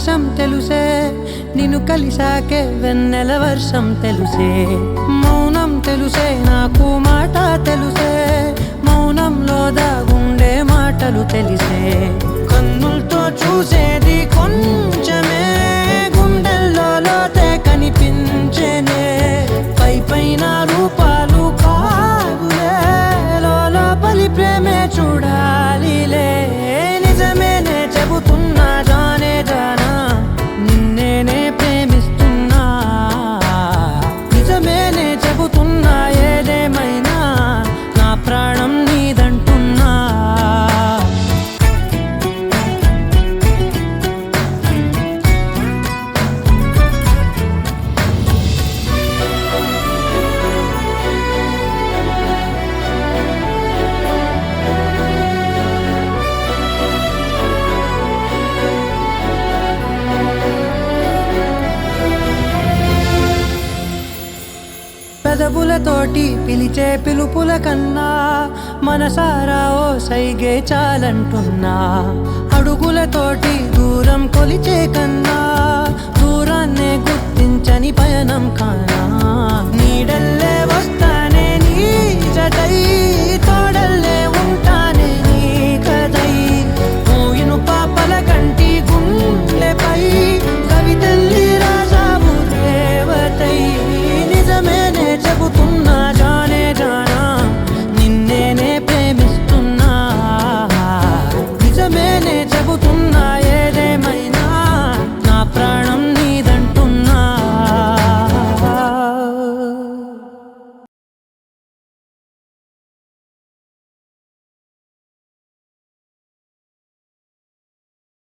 వర్షం తెలుసే నిన్ను కలిసాకే వెన్నెల వర్షం తెలుసే మౌనం తెలుసే నాకు మాట తెలుసే మౌనంలో దాగుండే మాటలు తెలిసే కన్నులతో చూసేది కొంచెమే గుండెల్లో లోతే కనిపించేనే పై పైన రూపాలు కాదులే లోపలి ప్రేమే చూడాలిలే నిజమేనే చెబుతున్నా జానే జానా నిన్నేనే ప్రేమిస్తున్నా నిజమేనే చెబుతున్నా ఏదేమైనా నా ప్రాణం నీదంటున్నా పెదవులతోటి పిలిచే పిలుపుల కన్నా మనసారా ఓ సైగే చాలంటున్నా అడుగులతోటి దూరం కొలిచే కన్నా దూరాన్నే గుర్తించని పయనం కానా నీడల్లే వస్తానే నీ జతై